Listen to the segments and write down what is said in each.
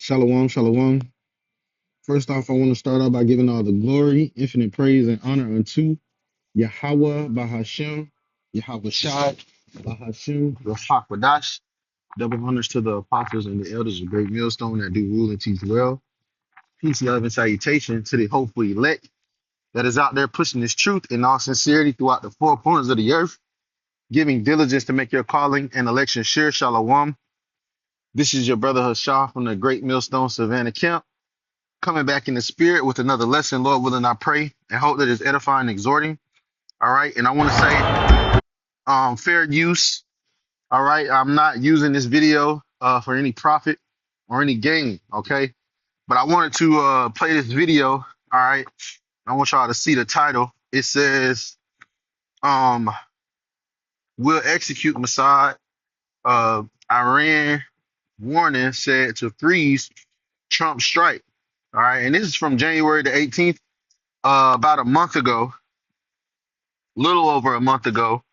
Shalom, shalom. First off, I want to start out by giving all the glory, infinite praise, and honor unto Yahweh Bahashem, Yahweh Shai, Bahashem, Rahakwadash. Double honors to the apostles and the elders of Great Millstone that do rule and teach well. Peace, love, and salutation to the hopeful elect that is out there pushing this truth in all sincerity throughout the four corners of the earth, giving diligence to make your calling and election sure. Shalom. This is your brother Hashah from the Great Millstone Savannah Camp, coming back in the spirit with another lesson. Lord willing, I pray and hope that it's edifying and exhorting. All right. And I want to say fair use. All right. I'm not using this video for any profit or any gain. Okay. But I wanted to play this video. All right. I want y'all to see the title. It says, "Will execute Mossad. Iran warning said to freeze Trump strike." All right. And this is from January the 18th, about a month ago, little over a month ago.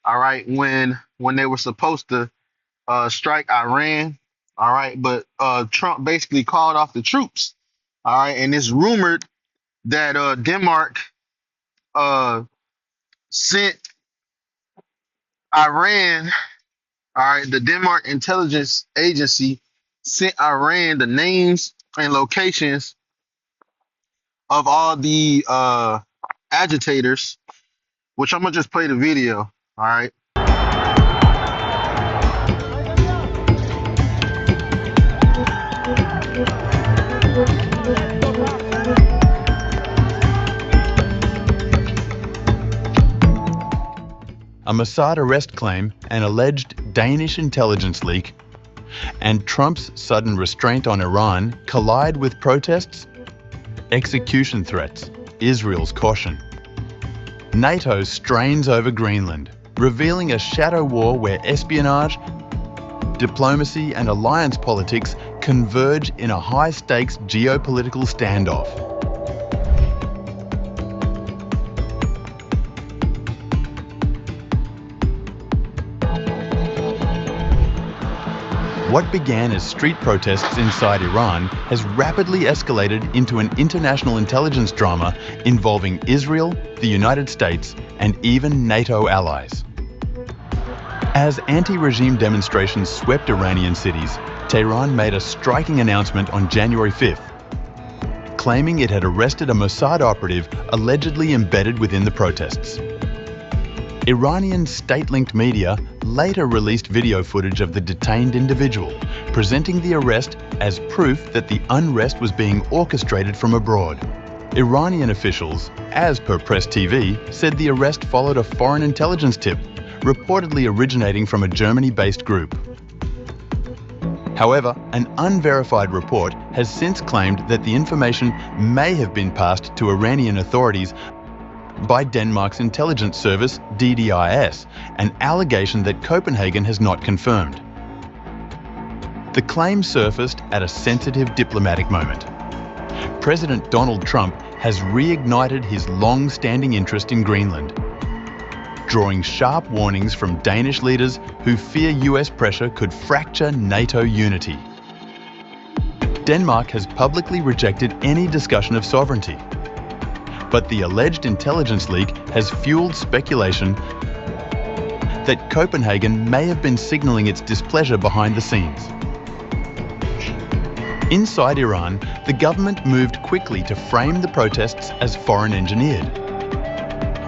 All right. When they were supposed to strike Iran. All right. But Trump basically called off the troops. All right. And it's rumored that Denmark sent Iran. All right. The Denmark intelligence agency sent Iran the names and locations of all the agitators, which I'm gonna just play the video. All right. A Mossad arrest claim, an alleged Danish intelligence leak, and Trump's sudden restraint on Iran collide with protests, execution threats, Israel's caution. NATO strains over Greenland, revealing a shadow war where espionage, diplomacy, and alliance politics converge in a high-stakes geopolitical standoff. What began as street protests inside Iran has rapidly escalated into an international intelligence drama involving Israel, the United States, and even NATO allies. As anti-regime demonstrations swept Iranian cities, Tehran made a striking announcement on January 5th, claiming it had arrested a Mossad operative allegedly embedded within the protests. Iranian state-linked media later released video footage of the detained individual, presenting the arrest as proof that the unrest was being orchestrated from abroad. Iranian officials, as per Press TV, said the arrest followed a foreign intelligence tip, reportedly originating from a Germany-based group. However, an unverified report has since claimed that the information may have been passed to Iranian authorities by Denmark's intelligence service, DDIS, an allegation that Copenhagen has not confirmed. The claim surfaced at a sensitive diplomatic moment. President Donald Trump has reignited his long-standing interest in Greenland, drawing sharp warnings from Danish leaders who fear US pressure could fracture NATO unity. Denmark has publicly rejected any discussion of sovereignty, but the alleged intelligence leak has fueled speculation that Copenhagen may have been signaling its displeasure behind the scenes. Inside Iran, the government moved quickly to frame the protests as foreign engineered.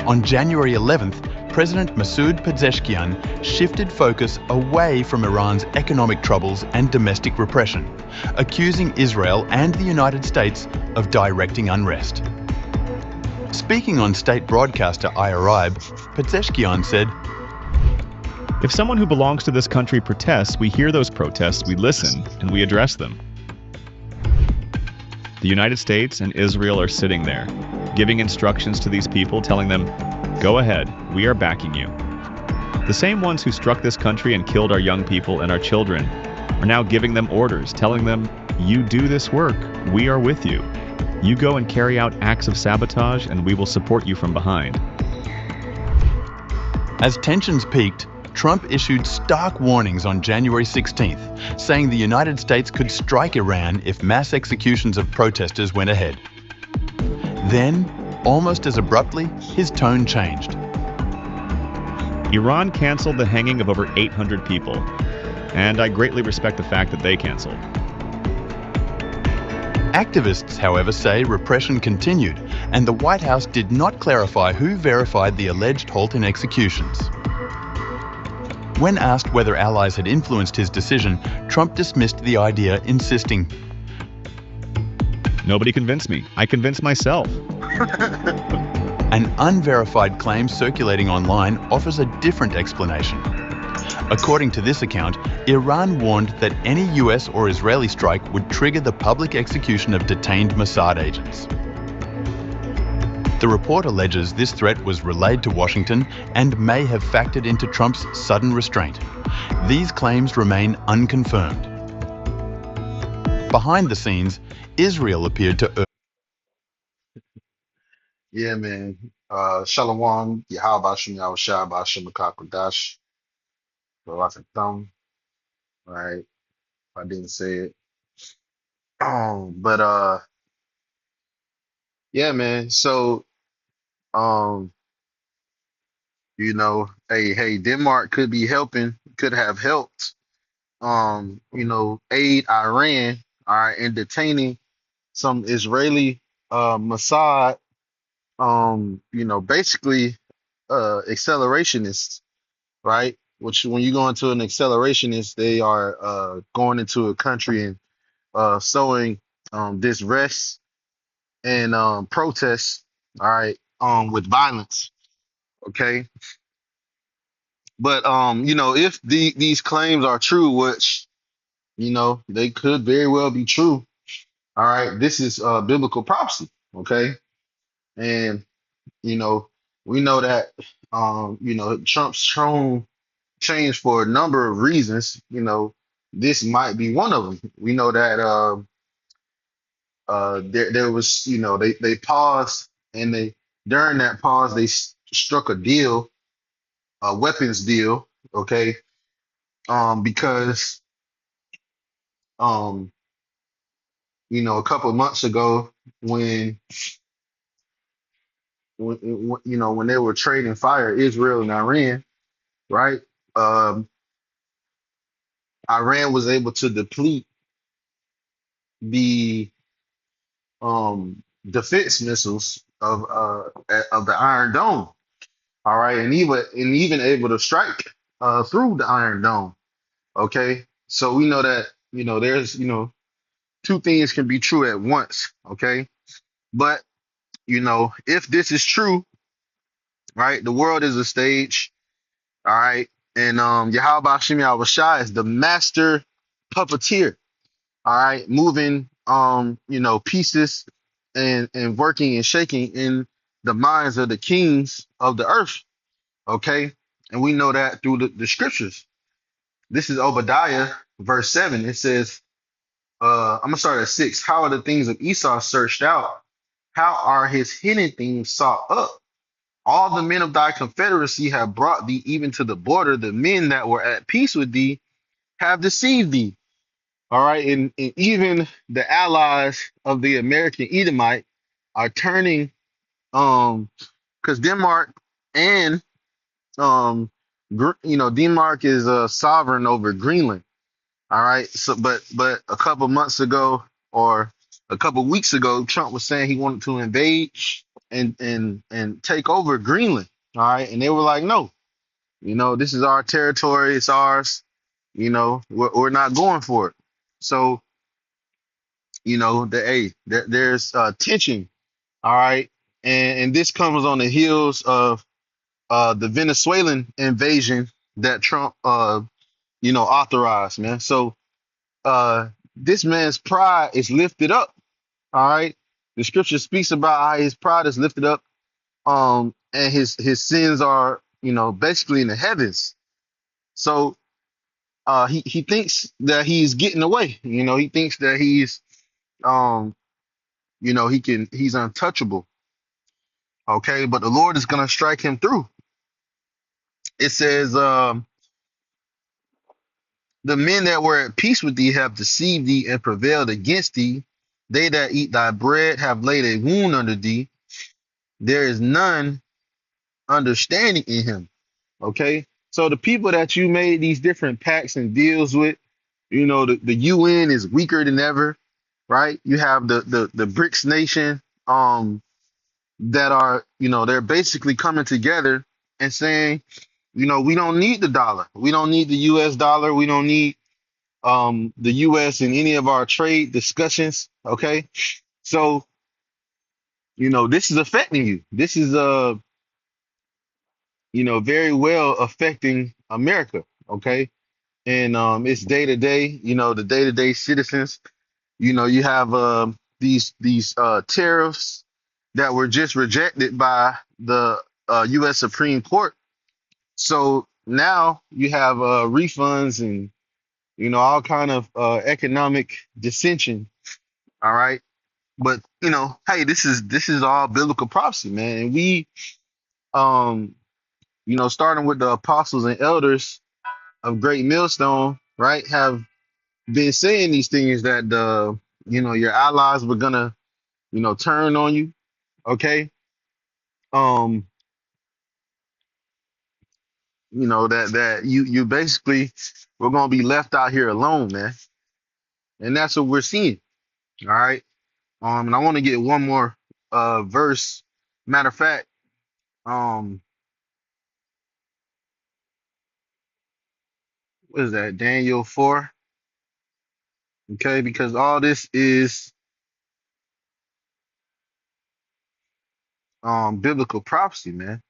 On January 11th, President Masoud Pezeshkian shifted focus away from Iran's economic troubles and domestic repression, accusing Israel and the United States of directing unrest. Speaking on state broadcaster IRIB, Pezeshkian said, "If someone who belongs to this country protests, we hear those protests, we listen, and we address them. The United States and Israel are sitting there, giving instructions to these people, telling them, 'Go ahead, we are backing you.' The same ones who struck this country and killed our young people and our children are now giving them orders, telling them, 'You do this work, we are with you. You go and carry out acts of sabotage, and we will support you from behind.'" As tensions peaked, Trump issued stark warnings on January 16th, saying the United States could strike Iran if mass executions of protesters went ahead. Then, almost as abruptly, his tone changed. Iran canceled the hanging of over 800 people, and I greatly respect the fact that they canceled. Activists, however, say repression continued, and the White House did not clarify who verified the alleged halt in executions. When asked whether allies had influenced his decision, Trump dismissed the idea, insisting, Nobody convinced me. I convinced myself. An unverified claim circulating online offers a different explanation. According to this account, Iran warned that any US or Israeli strike would trigger the public execution of detained Mossad agents. The report alleges this threat was relayed to Washington and may have factored into Trump's sudden restraint. These claims remain unconfirmed. Behind the scenes, Israel appeared to Yeah, man. Shalom, Yahweh Shem Yahushua Bashim Kakodash, Thumb, right? I didn't say it. But yeah, man. So um, hey, Denmark could be helping, could have helped aid Iran, all right, in detaining some Israeli Mossad, basically accelerationists, right? Which when you go into an accelerationist, they are going into a country and sowing disrest and protests, all right, with violence. Okay. But if these claims are true, which they could very well be true, all right, this is biblical prophecy, okay? And we know that Trump's tone changed for a number of reasons. This might be one of them. We know that there was, they paused, and they during that pause they struck a deal, a weapons deal, okay? Because um a couple of months ago when when they were trading fire, Israel and Iran, right? Um, Iran was able to deplete the defense missiles of the Iron Dome, all right, and even able to strike through the Iron Dome. Okay, so we know that there's two things can be true at once. Okay, but if this is true, right, the world is a stage. All right. And Yahweh Shem Yahushua is the master puppeteer. All right. Moving pieces and working and shaking in the minds of the kings of the earth. Okay. And we know that through the scriptures. This is Obadiah, verse 7. It says, I'm gonna start at 6. How are the things of Esau searched out? How are his hidden things sought up? All the men of thy confederacy have brought thee even to the border. The men that were at peace with thee have deceived thee. All right. And even the allies of the American Edomite are turning, because Denmark and, Denmark is sovereign over Greenland. All right. So, but a couple months ago or a couple weeks ago, Trump was saying he wanted to invade and take over Greenland. All right. And they were like, no, this is our territory. It's ours. We're not going for it. So, there's tension. All right. And this comes on the heels of the Venezuelan invasion that Trump, authorized, man. So this man's pride is lifted up. All right. The scripture speaks about how his pride is lifted up, and his sins are, basically in the heavens. So he thinks that he's getting away. He thinks that um, he's untouchable. Okay, but the Lord is gonna strike him through. It says, The men that were at peace with thee have deceived thee and prevailed against thee. They that eat thy bread have laid a wound under thee. There is none understanding in him. Okay. So the people that you made these different pacts and deals with, the UN is weaker than ever, right? You have the BRICS nation, that are, they're basically coming together and saying, we don't need the dollar. We don't need the US dollar. We don't need the US in any of our trade discussions. Okay. So, this is affecting you. This is very well affecting America. Okay. And it's day to day, the day to day citizens. You have these tariffs that were just rejected by the US Supreme Court. So now you have refunds and all kind of economic dissension. All right. But hey, this is all biblical prophecy, man. And we um starting with the apostles and elders of Great Millstone, right, have been saying these things that your allies were gonna turn on you. Okay. um that you basically, we're gonna be left out here alone, man. And that's what we're seeing. All right. And I want to get one more verse. Matter of fact, um what is that, Daniel 4? Okay, because all this is biblical prophecy, man.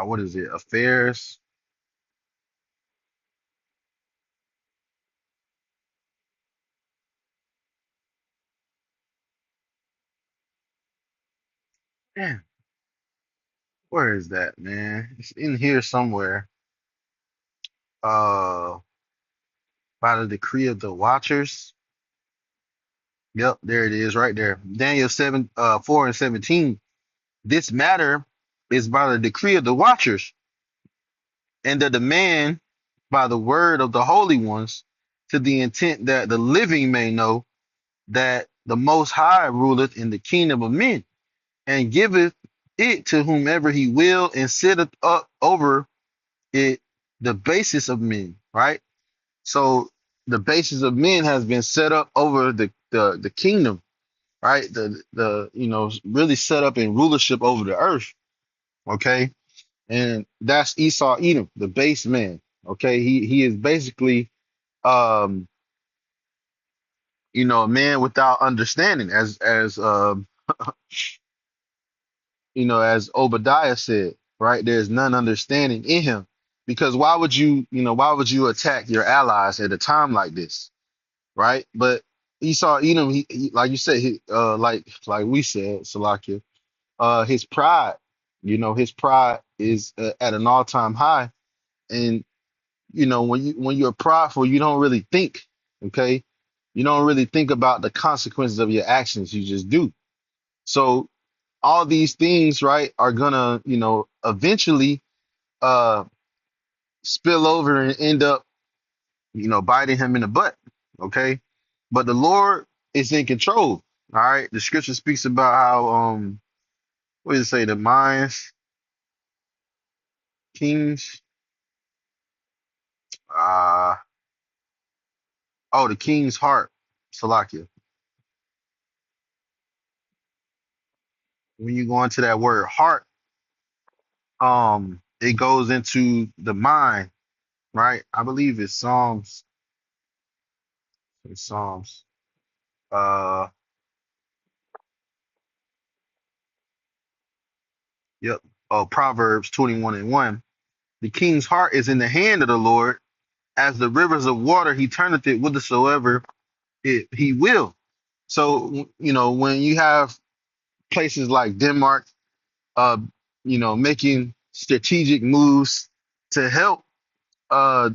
What is it, affairs? Man, where is that, man? It's in here somewhere. uh by the decree of the watchers. Yep, there it is, right there. Daniel 4:17. This matter is by the decree of the watchers, and the demand by the word of the holy ones, to the intent that the living may know that the Most High ruleth in the kingdom of men, and giveth it to whomever he will, and sitteth up over it the basis of men. Right. So the basis of men has been set up over the kingdom. Right. The really set up in rulership over the earth. Okay. And that's Esau Edom, the base man. Okay. He is basically um a man without understanding, as Obadiah said, right? There's none understanding in him. Because why would you attack your allies at a time like this, right? But Esau Edom, like you said, like we said, Salakia, his pride, his pride is at an all-time high. And when you're prideful, you don't really think. Okay, you don't really think about the consequences of your actions. You just do. So all these things, right, are gonna eventually uh spill over and end up biting him in the butt. Okay, but the Lord is in control. All right, the scripture speaks about how what does it say, the minds, kings, uh the king's heart, Salakia. When you go into that word heart, it goes into the mind, right? I believe it's Psalms. It's Psalms. Uh, yep. Oh, Proverbs 21:1. The king's heart is in the hand of the Lord. as the rivers of water, he turneth it whithersoever he will. So, when you have places like Denmark, uh, making strategic moves to help, uh,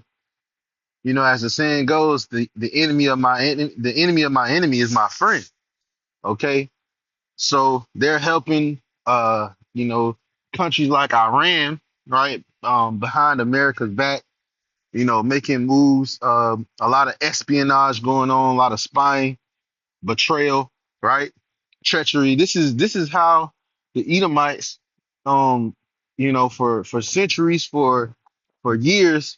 as the saying goes, the enemy of my enemy is my friend. Okay, so they're helping, countries like Iran, right, behind America's back, making moves, a lot of espionage going on, a lot of spying, betrayal, right? Treachery. This is how the Edomites, for centuries, for years,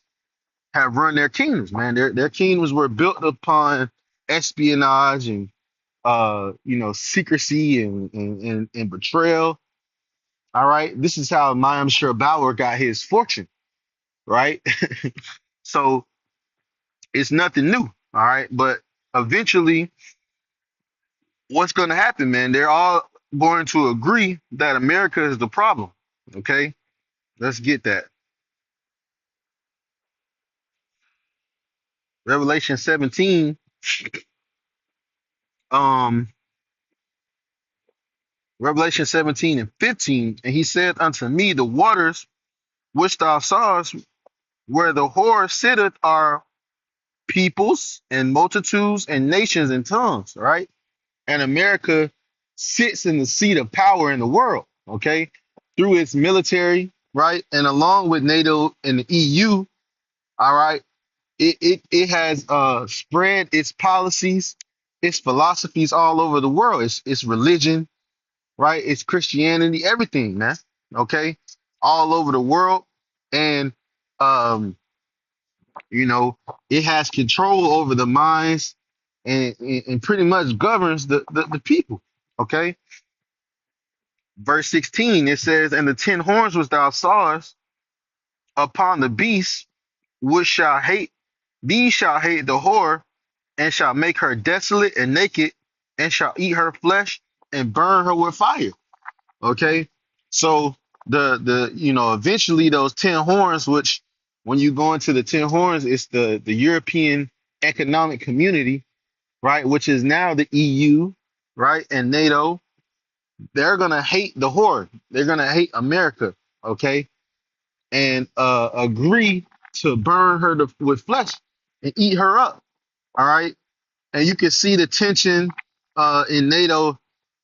have run their kingdoms, man. Their kingdoms were built upon espionage and secrecy and betrayal. All right. This is how Mayim Sherbauer got his fortune, right? So it's nothing new. All right. But eventually, what's going to happen, man? They're all going to agree that America is the problem. Okay, let's get that. Revelation 17, um, Revelation 17 and 15, and he said unto me, the waters which thou sawest, where the whore sitteth, are peoples and multitudes and nations and tongues, right? And America sits in the seat of power in the world, okay, through its military, right, and along with NATO and the EU. All right. It has spread its policies, its philosophies all over the world. It's religion, right? It's Christianity, everything, man. Okay, all over the world, and um, you know, it has control over the minds and pretty much governs the people. Okay, verse 16 it says, "And the 10 horns which thou sawest upon the beast, which shall hate these shall hate the whore, and shall make her desolate and naked, and shall eat her flesh and burn her with fire." Okay, so the eventually those 10 horns, which when you go into the 10 horns, it's the European Economic Community, right, which is now the EU, right, and NATO. They're gonna hate the whore. They're gonna hate America. Okay, and agree to burn her with flesh and eat her up. All right, and you can see the tension in NATO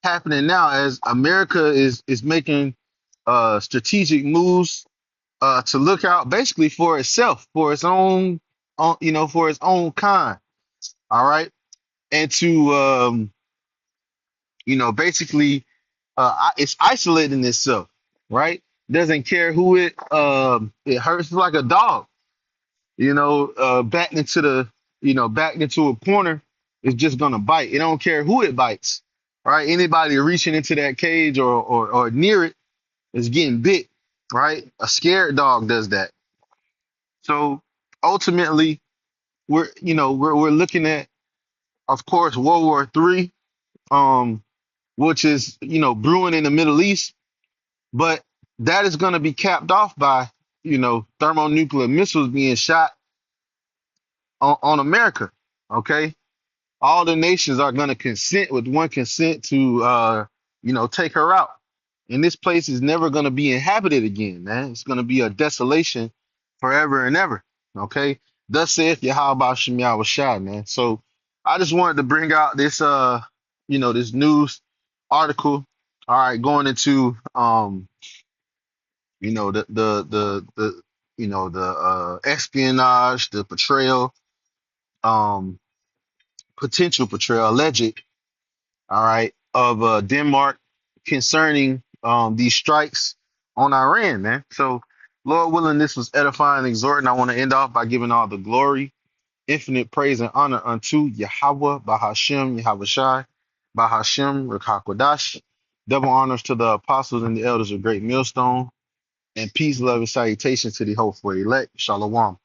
happening now as America is making strategic moves to look out basically for itself, for its own, for its own kind. All right, and to basically it's isolating itself. Right, doesn't care who it hurts, like a dog. Backed into backed into a corner, it's just gonna bite. It don't care who it bites, right? Anybody reaching into that cage or near it is getting bit, right? A scared dog does that. So ultimately, we're looking at, of course, World War III, um, which is brewing in the Middle East, but that is gonna be capped off by thermonuclear missiles being shot on America. Okay, all the nations are going to consent with one consent to take her out, and this place is never going to be inhabited again, man. It's going to be a desolation forever and ever. Okay, thus saith Yahweh Shem Yahweh Shai, man. So I just wanted to bring out this this news article. All right, going into the espionage, the betrayal, um potential betrayal, alleged, all right, of Denmark concerning these strikes on Iran, man. So, Lord willing, this was edifying and exhorting. I want to end off by giving all the glory, infinite praise, and honor unto Yahweh, Bahashem, Yahweh Shai, Bahashem, Rakakwadash. Double honors to the apostles and the elders of Great Millstone, and peace, love, and salutations to the hopeful elect. Shalom.